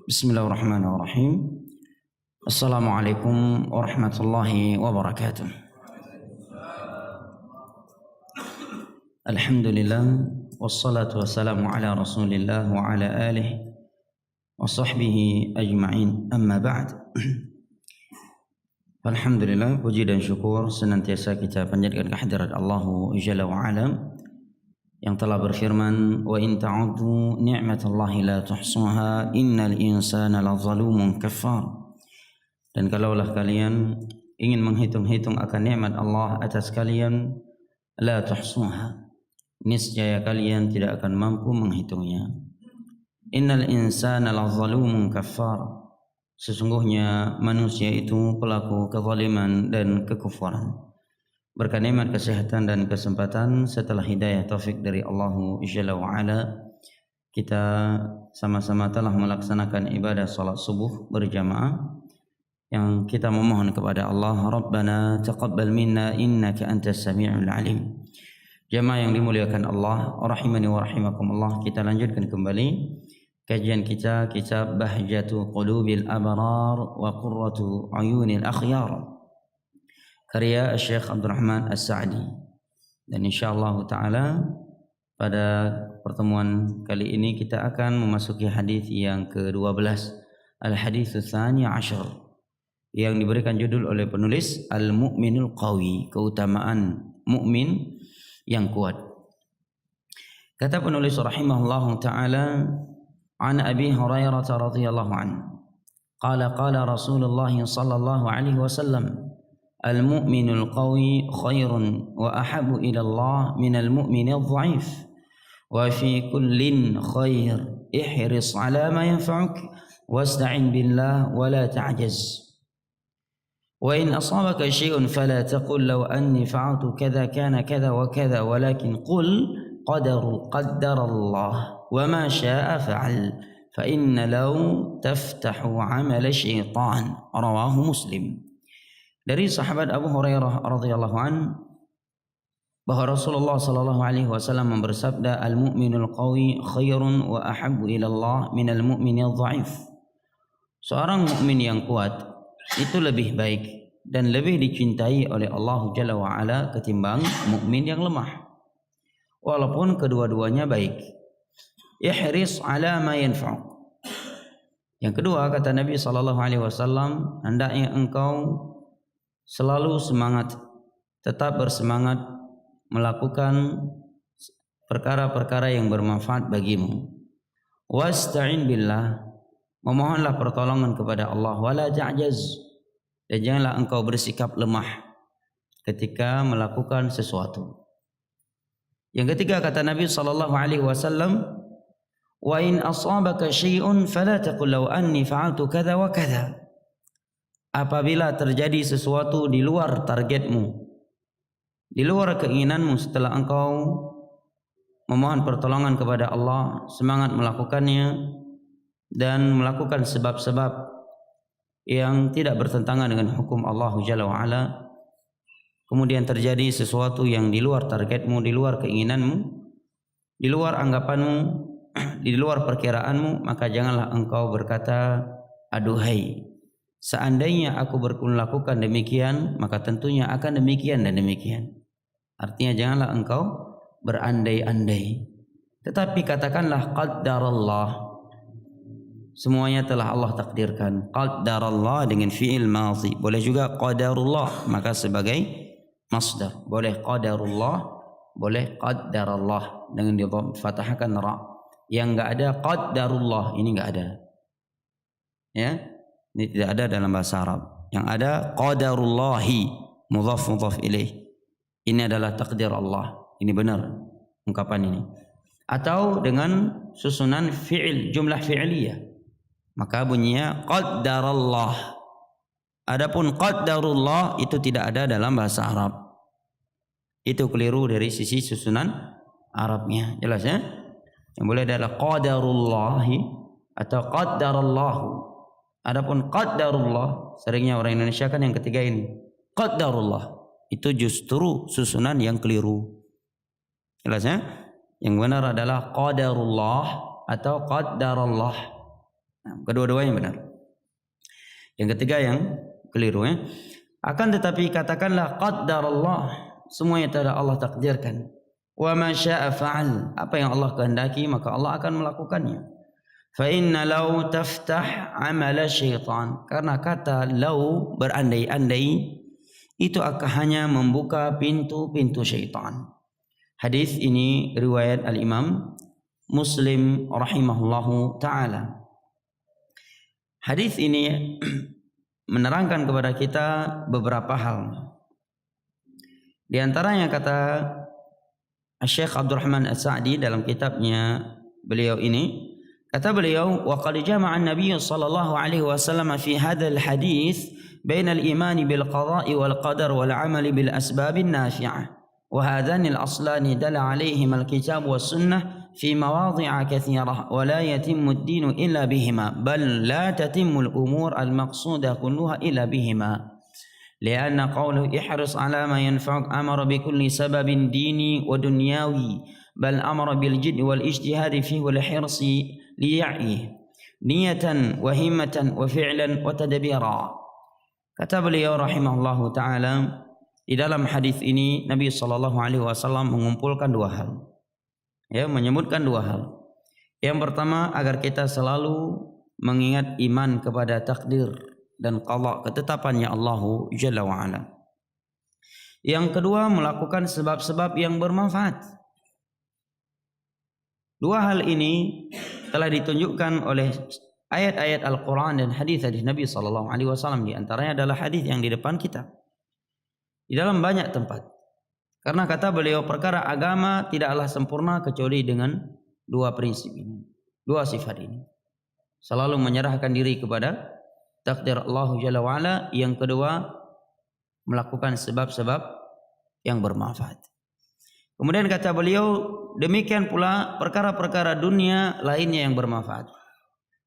Bismillahirrahmanirrahim. Assalamualaikum warahmatullahi wabarakatuh. Alhamdulillah wassalatu wassalamu ala Rasulillah wa ala alihi wa sahbihi ajma'in. Amma ba'd. Alhamdulillah, puji dan syukur senantiasa kita panjatkan kehadirat Allah Jalla wa Ala yang telah berfirman, wa in ta'uddu ni'matallahi la tuhsuha innal insana lazalumun kafar. Dan kalaulah kalian ingin menghitung-hitung akan nikmat Allah atas kalian, la tuhsuha, niscaya kalian tidak akan mampu menghitungnya. Innal insana lazalumun kafar, sesungguhnya manusia itu pelaku kezaliman dan kekufuran. Berkat nikmat kesehatan dan kesempatan setelah hidayah taufik dari Allah Jalla wa Ala, kita sama-sama telah melaksanakan ibadah salat subuh berjamaah yang kita memohon kepada Allah, Rabbana taqabbal minna innaka antas sami'ul alim. Jamaah yang dimuliakan Allah, rahimani wa rahimakumullah, kita lanjutkan kembali kajian kita kitab Bahjatu Qulubil Abrar wa Qurratu Uyunil Akhyar, karya Syekh Abdurrahman As-Sa'di. Dan insyaallah ta'ala pada pertemuan kali ini kita akan memasuki hadis yang ke-12, Al-Hadits Tsani Asyar, yang diberikan judul oleh penulis Al-Mu'minul Qawi, keutamaan mukmin yang kuat. Kata penulis rahimahullahu ta'ala, an Abi Hurairah radhiyallahu anhu qala qala Rasulullah sallallahu alaihi wasallam, al-mu'minul qawi khairun wa ahabu ila Allah minal mu'minil dha'if wa fi kullin khair ihris ala ma yanfa'uk wasta'in billah wa la ta'jaz wa in asabaka shay'un fala taqul law anni fa'altu kadha kana kadha wa kadha walakin qul qaddara Allah wa ma sha'a fa'al fa inna law taftahu 'amala syaitan. Rawahu Muslim. Dari sahabat Abu Hurairah radhiyallahu an bahwa Rasulullah sallallahu alaihi wasallam bersabda, al-mu'minul qawi khairun wa ahabbu ila Allah minal mu'minil dha'if. Seorang mukmin yang kuat itu lebih baik dan lebih dicintai oleh Allah Jalla wa Ala ketimbang mukmin yang lemah. Walaupun kedua-duanya baik. Ihris ala ma yanfa'uk. Yang kedua, kata Nabi sallallahu alaihi wasallam, hendaknya engkau selalu semangat, tetap bersemangat melakukan perkara-perkara yang bermanfaat bagimu. Wasta'in billah, memohonlah pertolongan kepada Allah. Wala ta'jaz, dan janganlah engkau bersikap lemah ketika melakukan sesuatu. Yang ketiga, kata Nabi sallallahu alaihi wasallam, wa in asabaka syai'un fala taqul law anni fa'altu kadza wa kadza. Apabila terjadi sesuatu di luar targetmu, di luar keinginanmu, setelah engkau memohon pertolongan kepada Allah, semangat melakukannya dan melakukan sebab-sebab yang tidak bertentangan dengan hukum Allah Jalla wa Ala, kemudian terjadi sesuatu yang di luar targetmu, di luar keinginanmu, di luar anggapanmu, di luar perkiraanmu, maka janganlah engkau berkata, aduhai, seandainya aku melakukan demikian, maka tentunya akan demikian dan demikian. Artinya janganlah engkau berandai-andai, tetapi katakanlah qaddarallah, semuanya telah Allah takdirkan. Qaddarallah dengan fi'il madhi, boleh juga qadarullah maka sebagai masdar, boleh qadarullah, boleh qaddarallah dengan difathahkan ra. Yang enggak ada qaddarullah, ini enggak ada, ya. Ini tidak ada dalam bahasa Arab. Yang ada qadarullahi, mudhaf mudhaf ilaih. Ini adalah takdir Allah. Ini benar ungkapan ini. Atau dengan susunan fi'il, jumlah fi'liyah, maka bunyinya qaddarallah. Adapun qaddarullah itu tidak ada dalam bahasa Arab. Itu keliru dari sisi susunan Arabnya. Jelas ya? Yang boleh adalah qadarullahi atau qaddarallahu. Adapun qaddarullah, seringnya orang Indonesia kan yang ketiga ini, qaddarullah, itu justru susunan yang keliru. Jelas ya? Yang benar adalah qadarullah atau qaddarallah. Nah, kedua-duanya benar. Yang ketiga yang keliru ya. Akan tetapi katakanlah qaddarallah, semuanya telah Allah takdirkan. Wa ma syaa fa'al, apa yang Allah kehendaki maka Allah akan melakukannya. Fa inna law taftah amala syaitan, karena kata law berandai-andai itu akan hanya membuka pintu-pintu syaitan. Hadis ini riwayat Al-Imam Muslim rahimahullahu taala. Hadis ini menerangkan kepada kita beberapa hal. Di antaranya kata Syekh Abdurrahman As-Sa'di dalam kitabnya beliau ini, kata beliau, wa qad jama'a an-nabiy sallallahu alaihi wasallam fi hadzal hadis bain al-iman bil qada'i wal qadar wal 'amali bil asbab an-nafi'ah wa hadzani al-aslani dalla 'alaihima al-kitab was sunnah في مواضع كثيرة ولا يتم الدين إلا بهما بل لا تتم الأمور المقصودة كلها إلا بهما لأن قوله احرص على ما ينفعك أمر بكل سبب ديني ودنيوي بل أمر بالجد والاجتهاد فيه والحرص ليعيه نية وهمة وفعلا وتدبيرا. Kata beliau rahimahullahu ta'ala, di dalam hadis ini Nabi SAW mengumpulkan dua hal. Ya, menyebutkan dua hal. Yang pertama, agar kita selalu mengingat iman kepada takdir dan qada, ketetapannya Allah Jalla wa Ala. Yang kedua, melakukan sebab-sebab yang bermanfaat. Dua hal ini telah ditunjukkan oleh ayat-ayat Al-Quran dan hadis-hadis Nabi SAW. Di antaranya adalah hadis yang di depan kita. Di dalam banyak tempat. Karena kata beliau, perkara agama tidaklah sempurna kecuali dengan dua prinsip ini, dua sifat ini. Selalu menyerahkan diri kepada takdir Allah Jalla wa'ala. Yang kedua, melakukan sebab-sebab yang bermanfaat. Kemudian kata beliau, demikian pula perkara-perkara dunia lainnya yang bermanfaat.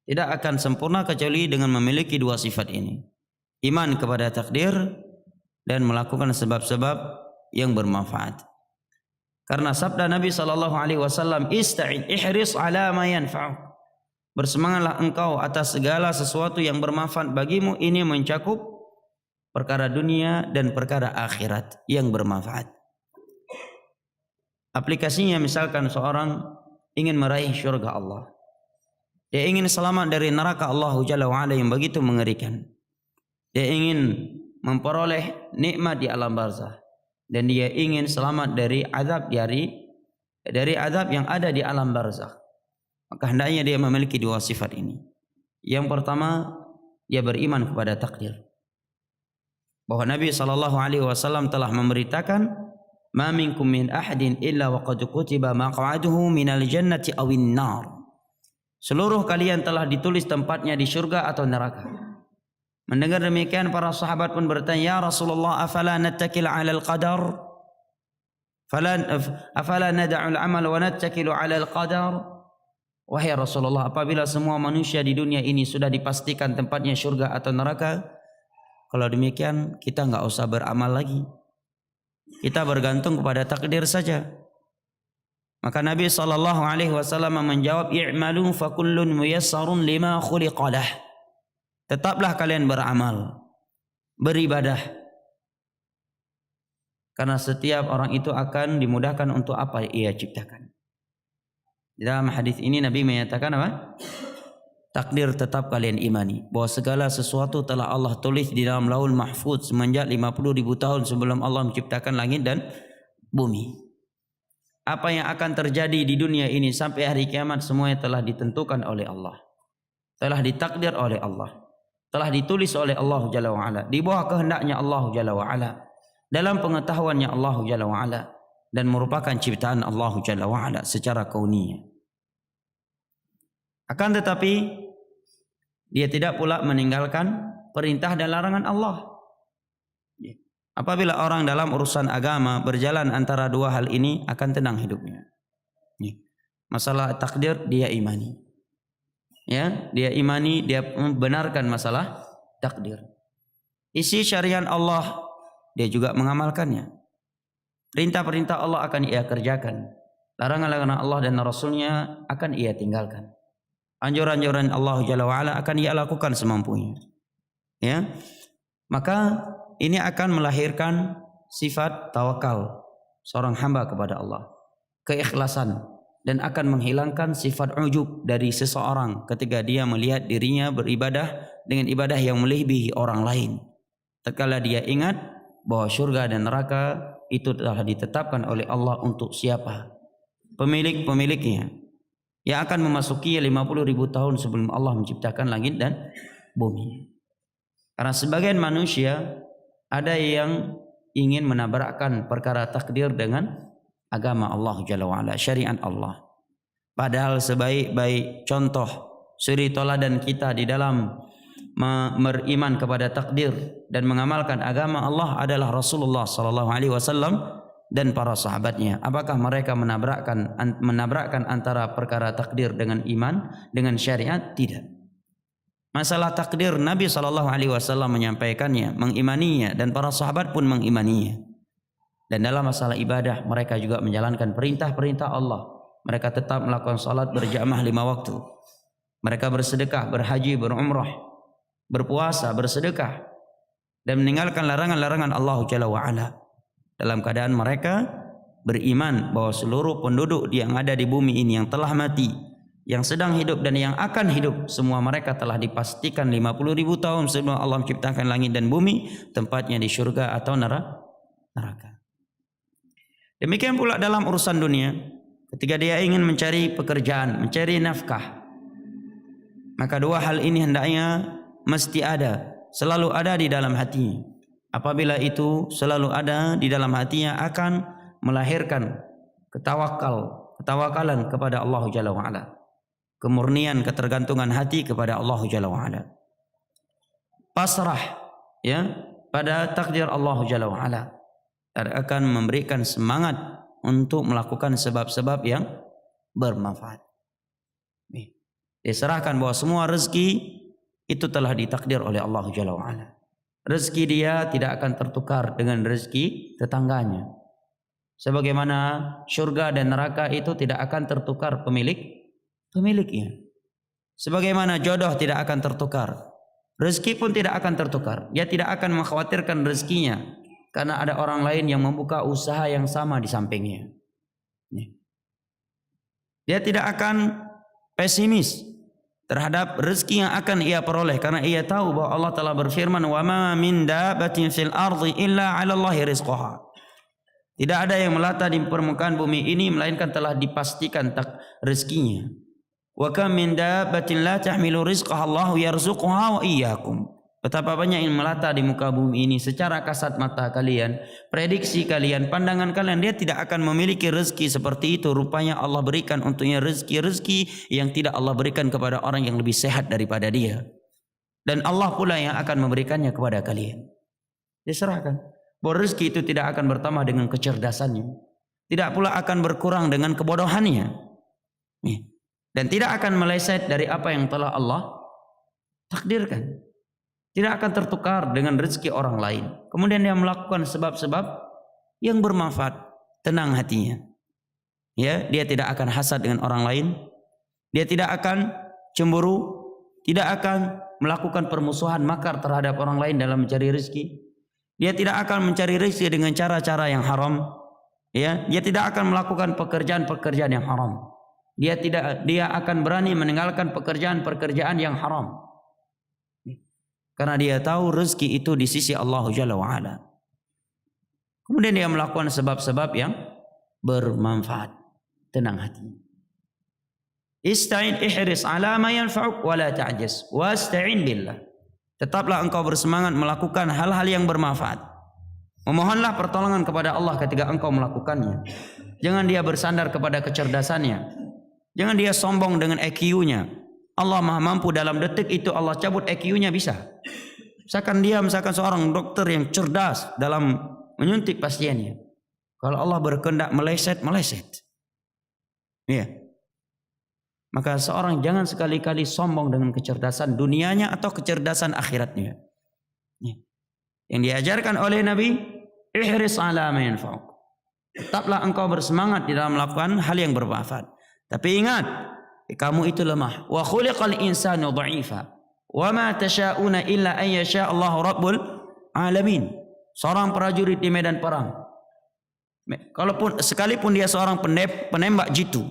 Tidak akan sempurna kecuali dengan memiliki dua sifat ini. Iman kepada takdir dan melakukan sebab-sebab yang bermanfaat. Karena sabda Nabi SAW, ista'id ihris ala ma yanfa'uk. Bersemangatlah engkau atas segala sesuatu yang bermanfaat bagimu. Ini mencakup perkara dunia dan perkara akhirat yang bermanfaat. Aplikasinya misalkan seorang ingin meraih syurga Allah. Dia ingin selamat dari neraka Allah Jalla wa'ala yang begitu mengerikan. Dia ingin memperoleh nikmat di alam barzah. Dan dia ingin selamat dari azab azab yang ada di alam barzakh. Maka hendaknya dia memiliki dua sifat ini. Yang pertama, dia beriman kepada takdir. Bahwa Nabi SAW telah memberitakan, "Ma minkum min ahadin illa wa qad kutiba maq'aduhu minal jannati awin nar." Seluruh kalian telah ditulis tempatnya di surga atau neraka. Mendengar demikian, para sahabat pun bertanya, "Ya Rasulullah, afala nattakil 'ala al-qadar? Afala nad'u al-amal wa nattakilu 'ala al-qadar?" Wahai Rasulullah, apabila semua manusia di dunia ini sudah dipastikan tempatnya surga atau neraka, kalau demikian kita enggak usah beramal lagi. Kita bergantung kepada takdir saja. Maka Nabi SAW menjawab, "I'malu fa kullun muyassarun lima khuliqa lah." Tetaplah kalian beramal, beribadah. Karena setiap orang itu akan dimudahkan untuk apa ia ciptakan. Dalam hadis ini Nabi menyatakan apa? Takdir tetap kalian imani. Bahwa segala sesuatu telah Allah tulis di dalam Lauhul Mahfuz semenjak 50.000 tahun sebelum Allah menciptakan langit dan bumi. Apa yang akan terjadi di dunia ini sampai hari kiamat semuanya telah ditentukan oleh Allah. Telah ditakdir oleh Allah. Telah ditulis oleh Allah Jalla wa'ala. Di bawah kehendaknya Allah Jalla wa'ala. Dalam pengetahuannya Allah Jalla wa'ala. Dan merupakan ciptaan Allah Jalla wa'ala secara kauniyah. Akan tetapi, dia tidak pula meninggalkan perintah dan larangan Allah. Apabila orang dalam urusan agama berjalan antara dua hal ini, akan tenang hidupnya. Masalah takdir dia imani. Ya, dia imani, dia membenarkan masalah takdir. Isi syariat Allah dia juga mengamalkannya. Perintah-perintah Allah akan ia kerjakan. Larangan-larangan Allah dan Rasulnya akan ia tinggalkan. Anjuran-anjuran Allah Jalla wa'ala akan ia lakukan semampunya. Ya, maka ini akan melahirkan sifat tawakal seorang hamba kepada Allah, keikhlasan, dan akan menghilangkan sifat ujub dari seseorang ketika dia melihat dirinya beribadah dengan ibadah yang melebihi orang lain. Tatkala dia ingat bahwa surga dan neraka itu telah ditetapkan oleh Allah untuk siapa? Pemilik-pemiliknya yang akan memasuki 50.000 tahun sebelum Allah menciptakan langit dan bumi. Karena sebagian manusia ada yang ingin menabrakkan perkara takdir dengan agama Allah Jalla wa'ala, syariat Allah. Padahal sebaik-baik contoh suri toladan kita di dalam beriman kepada takdir dan mengamalkan agama Allah adalah Rasulullah sallallahu alaihi wasallam dan para sahabatnya. Apakah mereka menabrakkan antara perkara takdir dengan iman dengan syariat? Tidak. Masalah takdir Nabi sallallahu alaihi wasallam menyampaikannya, mengimaninya, dan para sahabat pun mengimaninya. Dan dalam masalah ibadah mereka juga menjalankan perintah-perintah Allah. Mereka tetap melakukan salat berjamaah 5 waktu. Mereka bersedekah, berhaji, berumrah, berpuasa, bersedekah, dan meninggalkan larangan-larangan Allah Jalla wa'ala. Dalam keadaan mereka beriman bahwa seluruh penduduk yang ada di bumi ini yang telah mati, yang sedang hidup dan yang akan hidup, semua mereka telah dipastikan 50.000 tahun sebelum Allah menciptakan langit dan bumi, tempatnya di surga atau neraka. Demikian pula dalam urusan dunia, ketika dia ingin mencari pekerjaan, mencari nafkah, maka dua hal ini hendaknya mesti ada, selalu ada di dalam hatinya. Apabila itu selalu ada di dalam hatinya, akan melahirkan ketawakalan kepada Allah Jalla wa'ala, kemurnian ketergantungan hati kepada Allah Jalla wa'ala, pasrah ya pada takdir Allah Jalla wa'ala, dan akan memberikan semangat untuk melakukan sebab-sebab yang bermanfaat. Diserahkan bahwa semua rezeki itu telah ditakdir oleh Allah Jalla wa'ala. Rezeki dia tidak akan tertukar dengan rezeki tetangganya. Sebagaimana surga dan neraka itu tidak akan tertukar pemiliknya. Sebagaimana jodoh tidak akan tertukar, rezeki pun tidak akan tertukar. Dia tidak akan mengkhawatirkan rezekinya karena ada orang lain yang membuka usaha yang sama di sampingnya. Dia tidak akan pesimis terhadap rezeki yang akan ia peroleh, karena ia tahu bahwa Allah telah berfirman, "Wa ma min dabatin fil ardi illa 'ala Allahi rizqaha." Tidak ada yang melata di permukaan bumi ini melainkan telah dipastikan rezekinya. Wa kam min dabbatin la tahmilu rizqaha Allahu yarzuquha wa iyyakum. Betapa banyak yang melata di muka bumi ini secara kasat mata kalian, prediksi kalian, pandangan kalian, dia tidak akan memiliki rezeki seperti itu. Rupanya Allah berikan untuknya rezeki yang tidak Allah berikan kepada orang yang lebih sehat daripada dia. Dan Allah pula yang akan memberikannya kepada kalian. Diserahkan bahwa rezeki itu tidak akan bertambah dengan kecerdasannya, tidak pula akan berkurang dengan kebodohannya, dan tidak akan meleset dari apa yang telah Allah takdirkan. Tidak akan tertukar dengan rezeki orang lain. Kemudian dia melakukan sebab-sebab yang bermanfaat, tenang hatinya. Ya, dia tidak akan hasad dengan orang lain. Dia tidak akan cemburu, tidak akan melakukan permusuhan, makar terhadap orang lain dalam mencari rezeki. Dia tidak akan mencari rezeki dengan cara-cara yang haram. Ya, dia tidak akan melakukan pekerjaan-pekerjaan yang haram. Dia akan berani meninggalkan pekerjaan-pekerjaan yang haram. Karena dia tahu rezeki itu di sisi Allah Jalla wa'ala. Kemudian dia melakukan sebab-sebab yang bermanfaat. Tenang hati. Ista'in ihris ala ma yanfa'uk wa la ta'jiz. Wasta'in billah. Tetaplah engkau bersemangat melakukan hal-hal yang bermanfaat. Memohonlah pertolongan kepada Allah ketika engkau melakukannya. Jangan dia bersandar kepada kecerdasannya. Jangan dia sombong dengan IQ-nya. Allah Maha Mampu, dalam detik itu Allah cabut IQ-nya bisa. Misalkan seorang dokter yang cerdas dalam menyuntik pasiennya. Kalau Allah berkehendak meleset. Iya. Maka seorang jangan sekali-kali sombong dengan kecerdasan dunianya atau kecerdasan akhiratnya. Yang diajarkan oleh Nabi, ihris ala ma yanfa'uk. Tetaplah engkau bersemangat di dalam melakukan hal yang bermanfaat. Tapi ingat, Kamu itu lemah. Wa khuliqal insanu dha'ifa. Wa ma tasha'una illa an yasha Allahu rabbul alamin. Seorang prajurit di medan perang, sekalipun dia seorang penembak jitu,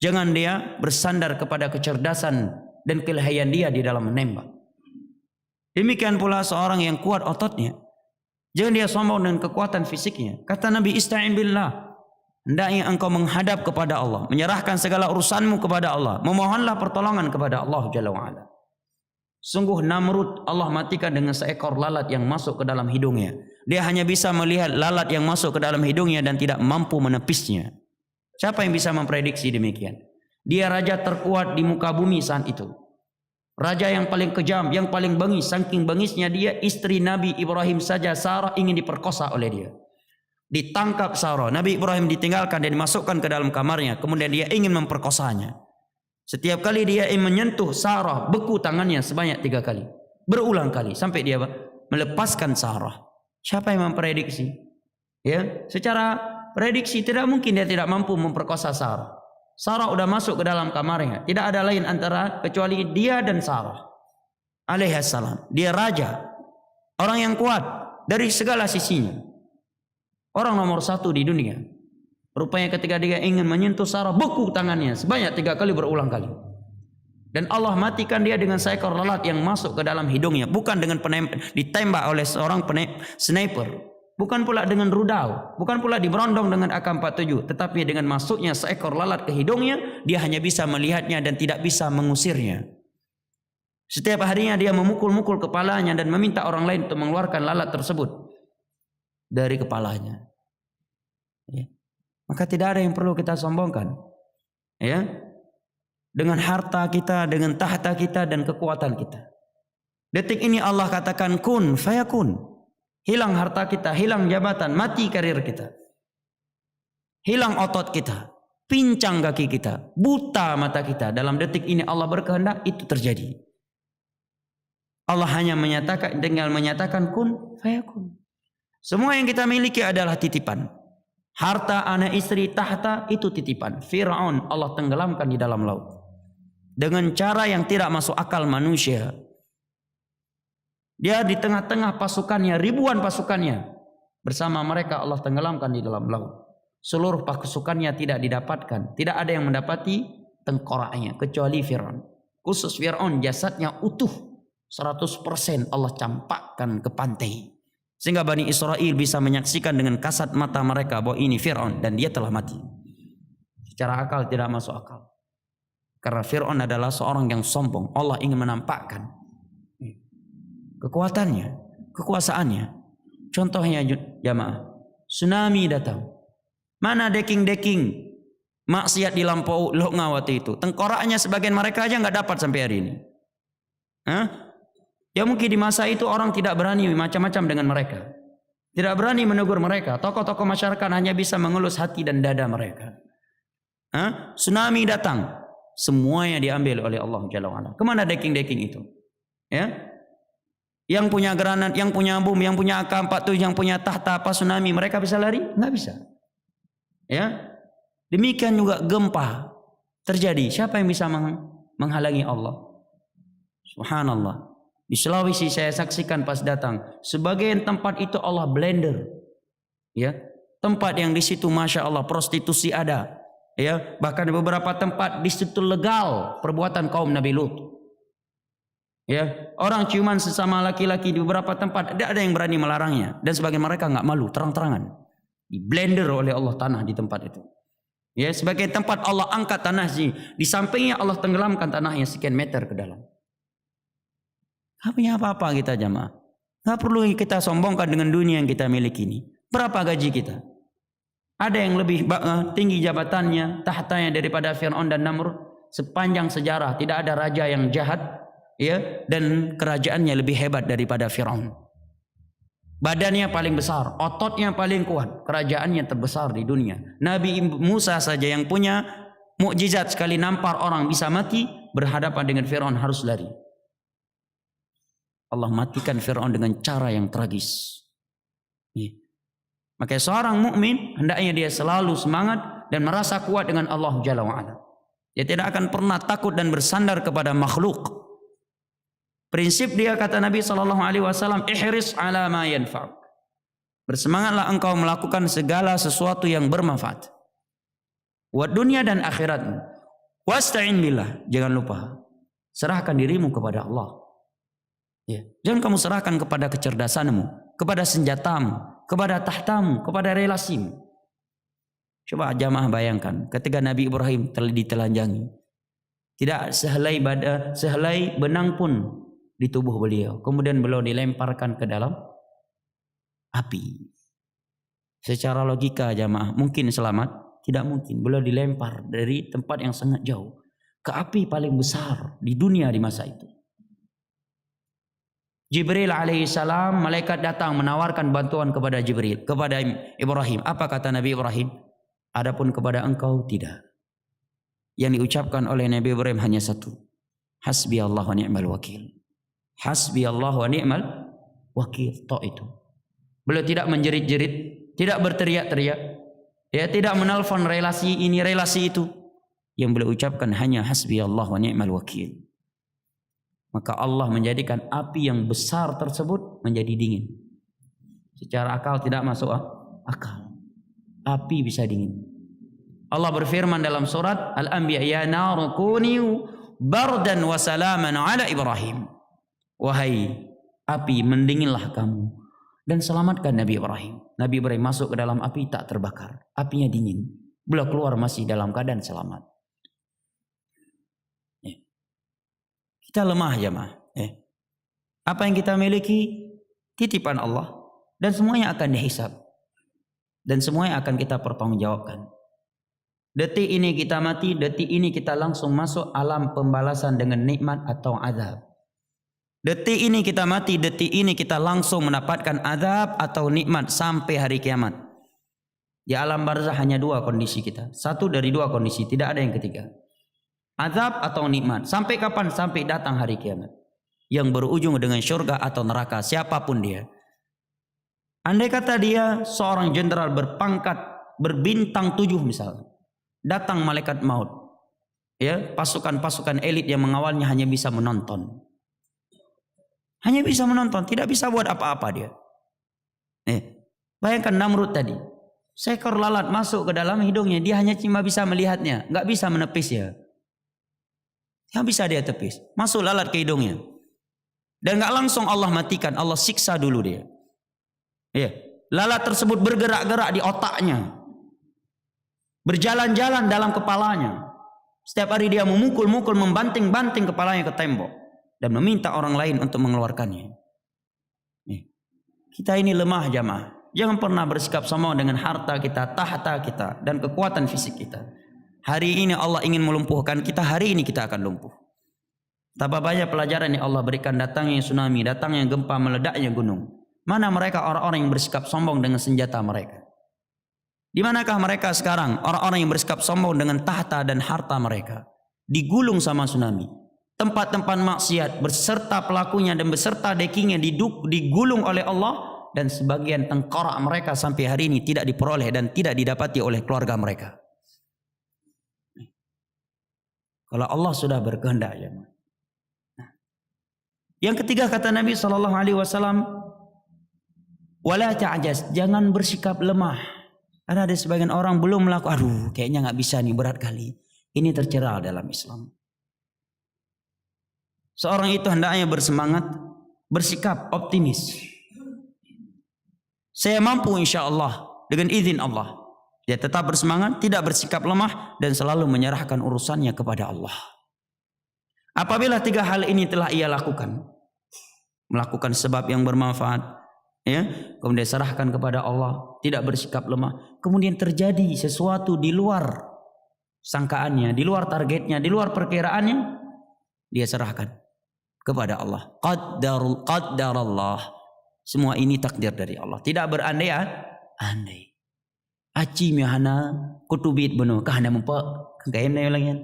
jangan dia bersandar kepada kecerdasan dan kelihayan dia di dalam menembak. Demikian pula seorang yang kuat ototnya, jangan dia sombong dengan kekuatan fisiknya. Kata Nabi, ista'in billah. Hendaknya engkau menghadap kepada Allah, menyerahkan segala urusanmu kepada Allah, memohonlah pertolongan kepada Allah Jalla wa'ala. Sungguh Namrud Allah matikan dengan seekor lalat yang masuk ke dalam hidungnya. Dia hanya bisa melihat lalat yang masuk ke dalam hidungnya dan tidak mampu menepisnya. Siapa yang bisa memprediksi demikian? Dia raja terkuat di muka bumi saat itu. Raja yang paling kejam, yang paling bengis. Saking bengisnya dia, istri Nabi Ibrahim saja, Sarah, ingin diperkosa oleh dia. Ditangkap Sarah. Nabi Ibrahim ditinggalkan dan dimasukkan ke dalam kamarnya. Kemudian dia ingin memperkosanya. Setiap kali dia ingin menyentuh Sarah, beku tangannya sebanyak 3 kali. Berulang kali sampai dia melepaskan Sarah. Siapa yang memprediksi? Ya, secara prediksi tidak mungkin dia tidak mampu memperkosa Sarah. Sarah sudah masuk ke dalam kamarnya. Tidak ada lain antara kecuali dia dan Sarah alaihissalam. Dia raja, orang yang kuat dari segala sisinya, orang nomor 1 di dunia. Rupanya ketika dia ingin menyentuh Sarah, beku tangannya sebanyak 3 kali, berulang kali. Dan Allah matikan dia dengan seekor lalat yang masuk ke dalam hidungnya. Bukan dengan ditembak oleh seorang sniper. Bukan pula dengan rudal. Bukan pula diberondong dengan AK-47. Tetapi dengan masuknya seekor lalat ke hidungnya, dia hanya bisa melihatnya dan tidak bisa mengusirnya. Setiap harinya dia memukul-mukul kepalanya dan meminta orang lain untuk mengeluarkan lalat tersebut dari kepalanya. Ya. Maka tidak ada yang perlu kita sombongkan. Ya. Dengan harta kita, dengan tahta kita dan kekuatan kita. Detik ini Allah katakan kun fayakun. Hilang harta kita, hilang jabatan, mati karir kita. Hilang otot kita, pincang kaki kita, buta mata kita. Dalam detik ini Allah berkehendak itu terjadi. Allah hanya tinggal menyatakan kun fayakun. Semua yang kita miliki adalah titipan. Harta, anak istri, tahta itu titipan. Fir'aun Allah tenggelamkan di dalam laut. Dengan cara yang tidak masuk akal manusia. Dia di tengah-tengah pasukannya, ribuan pasukannya. Bersama mereka Allah tenggelamkan di dalam laut. Seluruh pasukannya tidak didapatkan. Tidak ada yang mendapati tengkoraknya. Kecuali Fir'aun. Khusus Fir'aun jasadnya utuh. 100% Allah campakkan ke pantai. Sehingga Bani Israel bisa menyaksikan dengan kasat mata mereka bahwa ini Fir'aun. Dan dia telah mati. Secara akal tidak masuk akal. Karena Fir'aun adalah seorang yang sombong. Allah ingin menampakkan kekuatannya, kekuasaannya. Contohnya jamaah, tsunami datang. Mana deking-deking maksiat di Lampau Lokngawati itu? Tengkoraknya sebagian mereka aja nggak dapat sampai hari ini. Ya mungkin di masa itu orang tidak berani macam-macam dengan mereka. Tidak berani menegur mereka. Tokoh-tokoh masyarakat hanya bisa mengelus hati dan dada mereka. Tsunami datang. Semuanya diambil oleh Allah Jalla wa'ala. Kemana deking-deking itu? Ya, yang punya granat, yang punya bom, yang punya AK-47, yang punya tahta apa tsunami, mereka bisa lari? Nggak bisa. Ya, demikian juga gempa terjadi. Siapa yang bisa menghalangi Allah? Subhanallah. Di Sulawesi saya saksikan pas datang, sebagian tempat itu Allah blender. Ya, tempat yang di situ masya Allah prostitusi ada. Ya, bahkan beberapa tempat di situ legal perbuatan kaum Nabi Lut. Ya, orang ciuman sesama laki-laki di beberapa tempat tidak ada yang berani melarangnya dan sebagian mereka nggak malu terang-terangan. Di blender oleh Allah tanah di tempat itu. Ya, sebagai tempat Allah angkat tanah di sampingnya Allah tenggelamkan tanahnya sekian meter ke dalam. Nggak punya apa-apa kita jamaah. Nggak perlu kita sombongkan dengan dunia yang kita miliki ini. Berapa gaji kita? Ada yang lebih tinggi jabatannya, tahtanya daripada Fir'aun dan Namrud. Sepanjang sejarah tidak ada raja yang jahat, ya, dan kerajaannya lebih hebat daripada Fir'aun. Badannya paling besar, ototnya paling kuat, kerajaannya terbesar di dunia. Nabi Musa saja yang punya mukjizat sekali nampar orang bisa mati, berhadapan dengan Fir'aun harus lari. Allah matikan Fir'aun dengan cara yang tragis. Ya. Maka seorang mukmin hendaknya dia selalu semangat dan merasa kuat dengan Allah Jalla wa'ala. Dia tidak akan pernah takut dan bersandar kepada makhluk. Prinsip dia, kata Nabi SAW, ihris ala ma yanfa'uk. Bersemangatlah engkau melakukan segala sesuatu yang bermanfaat. Wa dunia dan akhiratmu. Wasta'in billah. Jangan lupa, serahkan dirimu kepada Allah. Ya. Jangan kamu serahkan kepada kecerdasanmu, kepada senjatamu, kepada tahtamu, kepada relasimu. Coba jamaah bayangkan, ketika Nabi Ibrahim ditelanjangi, tidak sehelai benang pun di tubuh beliau. Kemudian beliau dilemparkan ke dalam api. Secara logika jamaah, mungkin selamat? Tidak mungkin. Beliau dilempar dari tempat yang sangat jauh ke api paling besar di dunia di masa itu. Jibril alaihissalam, malaikat datang menawarkan bantuan kepada Ibrahim. Apa kata Nabi Ibrahim? Adapun kepada engkau tidak. Yang diucapkan oleh Nabi Ibrahim hanya satu. Hasbi Allah wa ni'mal wakil. Hasbi Allah wa ni'mal wakil. Tok itu. Beliau tidak menjerit-jerit, tidak berteriak-teriak, ya, tidak menelpon relasi ini relasi itu. Yang beliau ucapkan hanya hasbi Allah wa ni'mal wakil. Maka Allah menjadikan api yang besar tersebut menjadi dingin. Secara akal tidak masuk akal. Api bisa dingin. Allah berfirman dalam surat Al-Anbiya, ya naru kuni bardan wa salaman ala Ibrahim. Wahai api, mendinginlah kamu dan selamatkan Nabi Ibrahim. Nabi Ibrahim masuk ke dalam api, tak terbakar. Apinya dingin. Beliau keluar masih dalam keadaan selamat. Kita lemah jemaah. Apa yang kita miliki titipan Allah dan semuanya akan dihisab. Dan semuanya akan kita pertanggungjawabkan. Detik ini kita mati, detik ini kita langsung masuk alam pembalasan dengan nikmat atau azab. Detik ini kita mati, detik ini kita langsung mendapatkan azab atau nikmat sampai hari kiamat. Di alam barzah hanya dua kondisi kita. Satu dari dua kondisi, tidak ada yang ketiga. Azab atau nikmat. Sampai kapan? Sampai datang hari kiamat. Yang berujung dengan syurga atau neraka, siapapun dia. Andai kata dia seorang jenderal berpangkat berbintang 7 misalnya. Datang malaikat maut. Ya, pasukan-pasukan elit yang mengawalnya hanya bisa menonton. Hanya bisa menonton, tidak bisa buat apa-apa dia. Bayangkan Namrud tadi. Seekor lalat masuk ke dalam hidungnya, dia hanya cuma bisa melihatnya, nggak bisa menepisnya. Yang bisa dia tepis. Masuk lalat ke hidungnya. Dan nggak langsung Allah matikan, Allah siksa dulu dia. Ya, lalat tersebut bergerak-gerak di otaknya. Berjalan-jalan dalam kepalanya. Setiap hari dia memukul-mukul, membanting-banting kepalanya ke tembok. Dan meminta orang lain untuk mengeluarkannya. Kita ini lemah jamaah. Jangan pernah bersikap sombong dengan harta kita, tahta kita, dan kekuatan fisik kita. Hari ini Allah ingin melumpuhkan kita, hari ini kita akan lumpuh. Betapa banyak pelajaran yang Allah berikan, datangnya tsunami, datangnya gempa, meledaknya gunung. Mana mereka orang-orang yang bersikap sombong dengan senjata mereka? Di manakah mereka sekarang? Orang-orang yang bersikap sombong dengan tahta dan harta mereka. Digulung sama tsunami. Tempat-tempat maksiat beserta pelakunya dan beserta dekingnya digulung oleh Allah. Dan sebagian tengkorak mereka sampai hari ini tidak diperoleh dan tidak didapati oleh keluarga mereka. Kalau Allah sudah berkehendak ya. Yang ketiga kata Nabi SAW, wala ta'jaz, jangan bersikap lemah. Karena ada sebagian orang belum melakukan, aduh kayaknya nggak bisa nih, berat kali. Ini tercela dalam Islam. Seorang itu hendaknya bersemangat, bersikap optimis. Saya mampu insya Allah dengan izin Allah. Dia tetap bersemangat, tidak bersikap lemah dan selalu menyerahkan urusannya kepada Allah. Apabila 3 hal ini telah ia lakukan, melakukan sebab yang bermanfaat, ya, kemudian serahkan kepada Allah, tidak bersikap lemah, kemudian terjadi sesuatu di luar sangkaannya, di luar targetnya, di luar perkiraannya, dia serahkan kepada Allah. Qaddarallah. Semua ini takdir dari Allah, tidak berandai-andai. Aci mi hana kutubit beno kahana mempa kagayam na yolangan.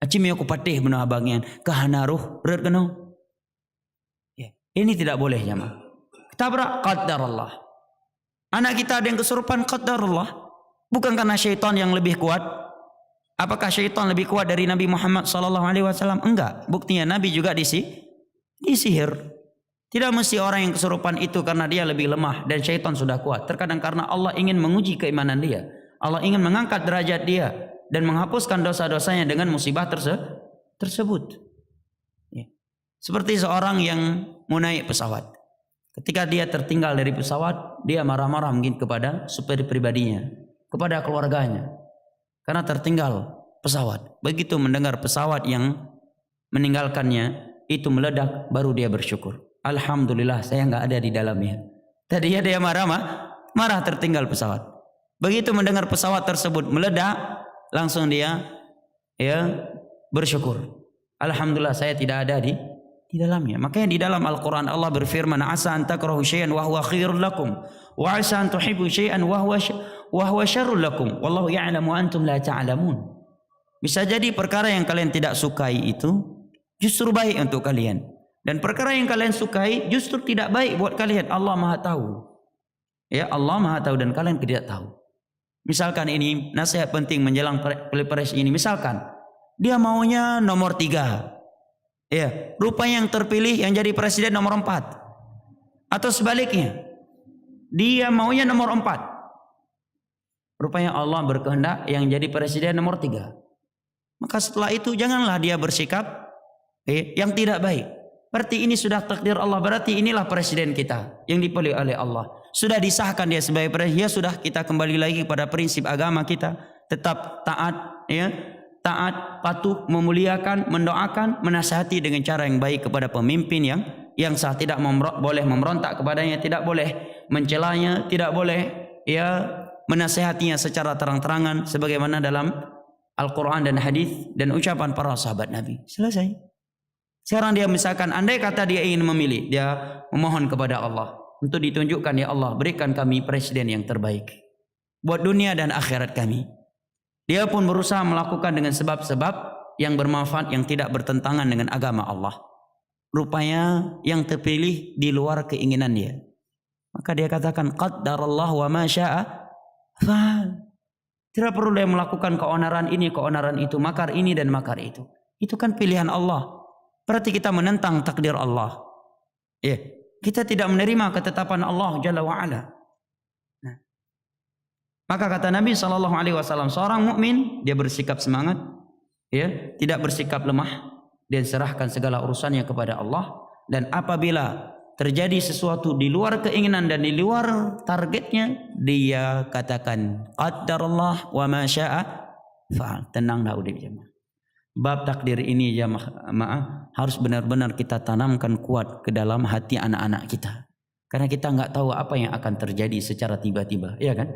Aci mi aku patih beno abangyan kahana ruh berat keno. Ya, ini tidak boleh jemaah. Tabrak qaddarallah. Anak kita ada yang kesurupan qaddarallah. Bukan karena syaitan yang lebih kuat. Apakah syaitan lebih kuat dari Nabi Muhammad SAW? Enggak. Buktinya Nabi juga disihir. Tidak mesti orang yang kesurupan itu karena dia lebih lemah dan syaitan sudah kuat. Terkadang karena Allah ingin menguji keimanan dia. Allah ingin mengangkat derajat dia dan menghapuskan dosa-dosanya dengan musibah tersebut. Ya. Seperti seorang yang mau naik pesawat. Ketika dia tertinggal dari pesawat, dia marah-marah mungkin kepada supir pribadinya, kepada keluarganya. Karena tertinggal pesawat. Begitu mendengar pesawat yang meninggalkannya itu meledak, baru dia bersyukur. Alhamdulillah saya nggak ada di dalamnya. Tadinya dia marah tertinggal pesawat. Begitu mendengar pesawat tersebut meledak, langsung dia bersyukur. Alhamdulillah saya tidak ada di dalamnya. Makanya di dalam Al-Quran Allah berfirman, asa an takrahu syai'an wa huwa khairul lakum wa asa an tuhibbu syai'an wa huwa syarrul lakum wallahu ya'lamu wa antum la ta'lamun. Bisa jadi perkara yang kalian tidak sukai itu justru baik untuk kalian, dan perkara yang kalian sukai justru tidak baik buat kalian. Allah Maha tahu. Ya, Allah Maha tahu dan kalian tidak tahu. Misalkan ini nasihat penting menjelang pilpres ini. Misalkan dia maunya nomor 3. Ya, rupanya yang terpilih yang jadi presiden nomor 4. Atau sebaliknya, dia maunya nomor 4. Rupanya Allah berkehendak yang jadi presiden nomor 3. Maka setelah itu janganlah dia bersikap yang tidak baik. Berarti ini sudah takdir Allah. Berarti inilah presiden kita yang dipilih oleh Allah. Sudah disahkan dia sebagai presiden. Ya sudah, kita kembali lagi kepada prinsip agama kita. Tetap taat, taat, patuh, memuliakan, mendoakan, menasihati dengan cara yang baik kepada pemimpin yang sah. Tidak boleh memberontak kepadanya, tidak boleh mencelanya, tidak boleh menasihatinya secara terang-terangan sebagaimana dalam Al-Quran dan hadis dan ucapan para sahabat Nabi. Selesai. Sekarang dia misalkan andai kata dia ingin memilih, dia memohon kepada Allah untuk ditunjukkan, ya Allah berikan kami presiden yang terbaik buat dunia dan akhirat kami. Dia pun berusaha melakukan dengan sebab-sebab yang bermanfaat, yang tidak bertentangan dengan agama Allah. Rupanya yang terpilih di luar keinginan dia. Maka dia katakan qaddarallahu wa ma syaa fa'al. Tidak perlu dia melakukan keonaran ini, keonaran itu, makar ini dan makar itu. Itu kan pilihan Allah. Berarti kita menentang takdir Allah. Ya, kita tidak menerima ketetapan Allah Jalla wa Ala. Nah, maka kata Nabi SAW, seorang mukmin dia bersikap semangat, tidak bersikap lemah, dia serahkan segala urusannya kepada Allah. Dan apabila terjadi sesuatu di luar keinginan dan di luar targetnya, dia katakan qaddarallah wa ma syaa fa'al. Tenanglah udah jemaah. Bab takdir ini jemaah harus benar-benar kita tanamkan kuat ke dalam hati anak-anak kita. Karena kita nggak tahu apa yang akan terjadi secara tiba-tiba, ya kan?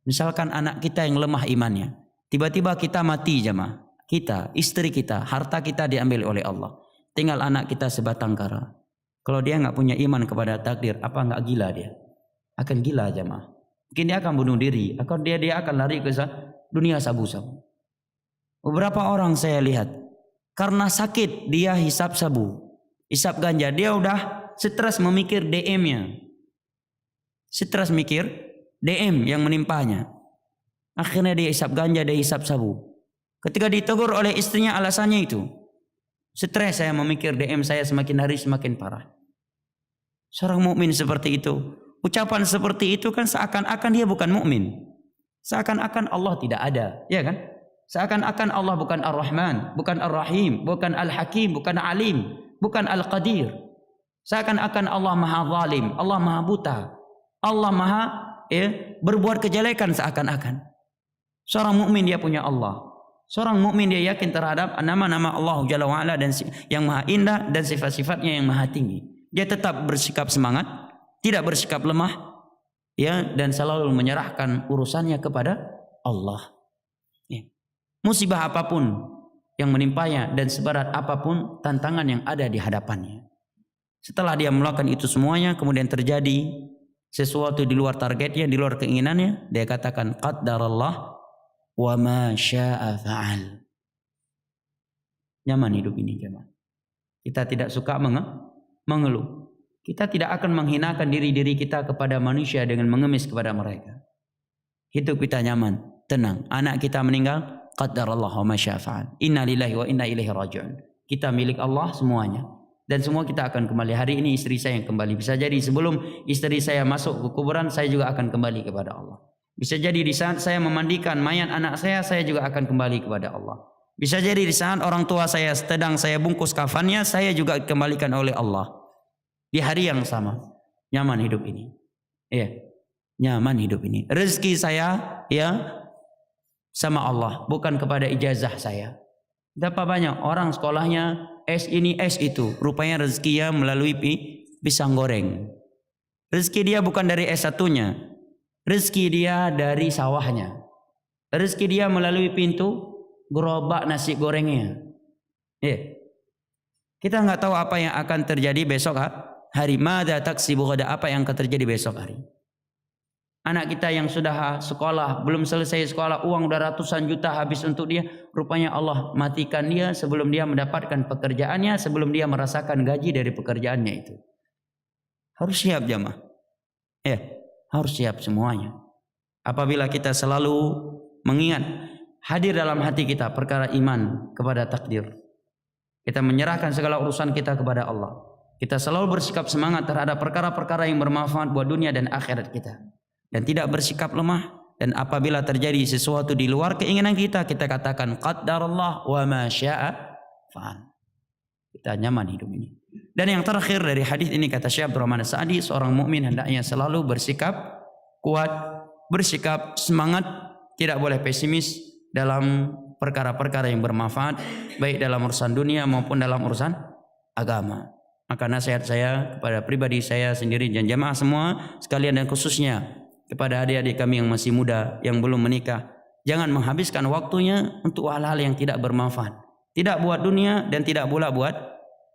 Misalkan anak kita yang lemah imannya, tiba-tiba kita mati jemaah. Kita, istri kita, harta kita diambil oleh Allah. Tinggal anak kita sebatang kara. Kalau dia nggak punya iman kepada takdir, apa nggak gila dia? Akan gila jemaah. Mungkin dia akan bunuh diri, atau dia akan lari ke dunia sabu-sabu. Beberapa orang saya lihat karena sakit dia hisap sabu, hisap ganja, dia udah stres memikir DM-nya, stres mikir DM yang menimpanya. Akhirnya dia hisap ganja, dia hisap sabu. Ketika ditegur oleh istrinya alasannya itu, stres saya memikir DM saya semakin hari semakin parah. Seorang mukmin seperti itu, ucapan seperti itu kan seakan-akan dia bukan mukmin. Seakan-akan Allah tidak ada, ya kan? Seakan-akan Allah bukan Ar-Rahman, bukan Ar-Rahim, bukan Al-Hakim, bukan Alim, bukan Al-Qadir. Seakan-akan Allah Maha Zalim, Allah Maha Buta, Allah Maha berbuat kejelekan seakan-akan. Seorang mukmin dia punya Allah. Seorang mukmin dia yakin terhadap nama-nama Allah Jalla wa Ala dan yang Maha Indah dan sifat-sifatnya yang Maha Tinggi. Dia tetap bersikap semangat, tidak bersikap lemah, dan selalu menyerahkan urusannya kepada Allah. Musibah apapun yang menimpanya dan seberat apapun tantangan yang ada di hadapannya. Setelah dia melakukan itu semuanya, kemudian terjadi sesuatu di luar targetnya, di luar keinginannya, dia katakan qaddarallah wa ma syaa fa'al. Nyaman hidup ini jemaah. Kita tidak suka mengeluh. Kita tidak akan menghinakan diri-diri kita kepada manusia dengan mengemis kepada mereka. Hidup kita nyaman, tenang. Anak kita meninggal, Qaddarallah wa ma syaa fa'al. Inna lillahi wa inna ilaihi raji'un. Kita milik Allah semuanya. Dan semua kita akan kembali. Hari ini istri saya yang kembali. Bisa jadi sebelum istri saya masuk ke kuburan, saya juga akan kembali kepada Allah. Bisa jadi di saat saya memandikan mayat anak saya juga akan kembali kepada Allah. Bisa jadi di saat orang tua saya sedang saya bungkus kafannya, saya juga dikembalikan oleh Allah. Di hari yang sama. Nyaman hidup ini. Ya, nyaman hidup ini. Rezeki saya ya sama Allah, bukan kepada ijazah saya. Berapa banyak orang sekolahnya S ini S itu, rupanya rezekinya melalui pisang goreng. Rezeki dia bukan dari S1-nya, rezeki dia dari sawahnya. Rezeki dia melalui pintu gerobak nasi gorengnya. Kita nggak tahu apa yang akan terjadi besok hari. Mada taksibu ghada, apa yang akan terjadi besok hari. Anak kita yang sudah sekolah, belum selesai sekolah, uang udah ratusan juta habis untuk dia. Rupanya Allah matikan dia sebelum dia mendapatkan pekerjaannya, sebelum dia merasakan gaji dari pekerjaannya itu. Harus siap jamaah. Harus siap semuanya. Apabila kita selalu mengingat, hadir dalam hati kita perkara iman kepada takdir. Kita menyerahkan segala urusan kita kepada Allah. Kita selalu bersikap semangat terhadap perkara-perkara yang bermanfaat buat dunia dan akhirat kita. Dan tidak bersikap lemah. Dan apabila terjadi sesuatu di luar keinginan kita, kita katakan qaddarallah wa ma syaa fa'al. Kita nyaman hidup ini. Dan yang terakhir dari hadis ini kata Syekh Abdurrahman As-Sa'di, seorang mukmin hendaknya selalu bersikap kuat, bersikap semangat, tidak boleh pesimis dalam perkara-perkara yang bermanfaat, baik dalam urusan dunia maupun dalam urusan agama. Maka nasihat saya kepada pribadi saya sendiri dan jamaah semua sekalian, dan khususnya kepada adik-adik kami yang masih muda, yang belum menikah, jangan menghabiskan waktunya untuk hal-hal yang tidak bermanfaat, tidak buat dunia dan tidak pula buat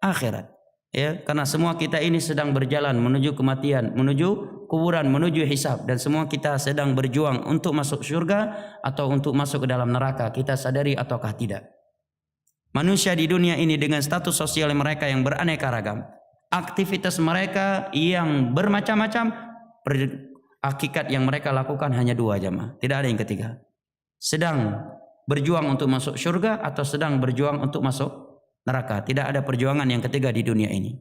akhirat. Ya, karena semua kita ini sedang berjalan menuju kematian, menuju kuburan, menuju hisab, dan semua kita sedang berjuang untuk masuk surga atau untuk masuk ke dalam neraka, kita sadari ataukah tidak. Manusia di dunia ini dengan status sosial mereka yang beraneka ragam, aktivitas mereka yang bermacam-macam, hakikat yang mereka lakukan hanya dua jamaah, tidak ada yang ketiga. Sedang berjuang untuk masuk surga atau sedang berjuang untuk masuk neraka. Tidak ada perjuangan yang ketiga di dunia ini.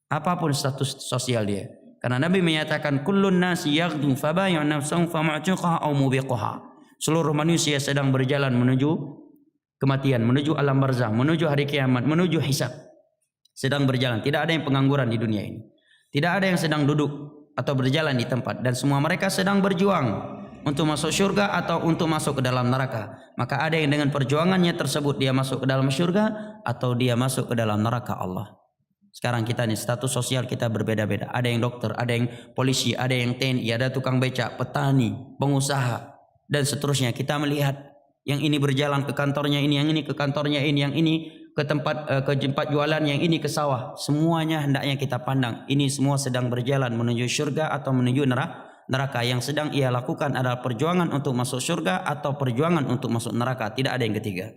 Apapun status sosial dia. Karena Nabi menyatakan kullun nasi yaghdu fabayu nafsahu famu'tiqaha aw mubiqaha. Seluruh manusia sedang berjalan menuju kematian, menuju alam barzakh, menuju hari kiamat, menuju hisab. Sedang berjalan, tidak ada yang pengangguran di dunia ini. Tidak ada yang sedang duduk atau berjalan di tempat, dan semua mereka sedang berjuang untuk masuk surga atau untuk masuk ke dalam neraka. Maka ada yang dengan perjuangannya tersebut dia masuk ke dalam surga atau dia masuk ke dalam neraka Allah. Sekarang kita nih status sosial kita berbeda-beda. Ada yang dokter, ada yang polisi, ada yang TNI, ada tukang becak, petani, pengusaha, dan seterusnya. Kita melihat yang ini berjalan ke kantornya ini, yang ini ke kantornya ini, yang ini ke tempat jualan, yang ini ke sawah. Semuanya hendaknya kita pandang. Ini semua sedang berjalan menuju surga atau menuju neraka. Yang sedang ia lakukan adalah perjuangan untuk masuk surga atau perjuangan untuk masuk neraka. Tidak ada yang ketiga.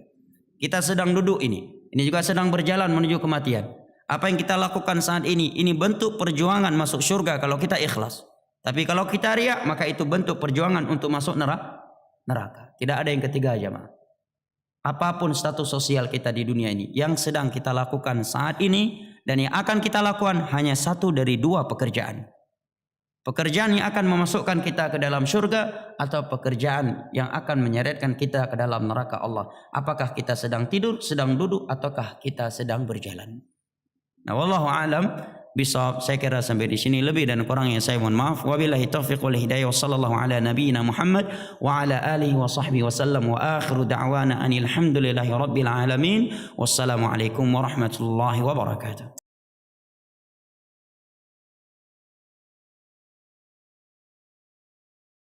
Kita sedang duduk ini juga sedang berjalan menuju kematian. Apa yang kita lakukan saat ini bentuk perjuangan masuk surga kalau kita ikhlas. Tapi kalau kita riya, maka itu bentuk perjuangan untuk masuk neraka. Tidak ada yang ketiga jemaah. Apapun status sosial kita di dunia ini, yang sedang kita lakukan saat ini dan yang akan kita lakukan hanya satu dari dua pekerjaan. Pekerjaan yang akan memasukkan kita ke dalam surga atau pekerjaan yang akan menyeretkan kita ke dalam neraka Allah. Apakah kita sedang tidur, sedang duduk, ataukah kita sedang berjalan? Nah, wallahu a'lam bishawab. Saya kira sampai di sini, lebih dan kurangnya saya mohon maaf. Wabillahi taufiq wal hidayah. Wassallallahu ala nabiyyina Muhammad wa ala alihi wa sahbihi wasallam. Wa akhiru da'wana anil hamdulillahi rabbil alamin. Wassalamu alaikum warahmatullahi wabarakatuh.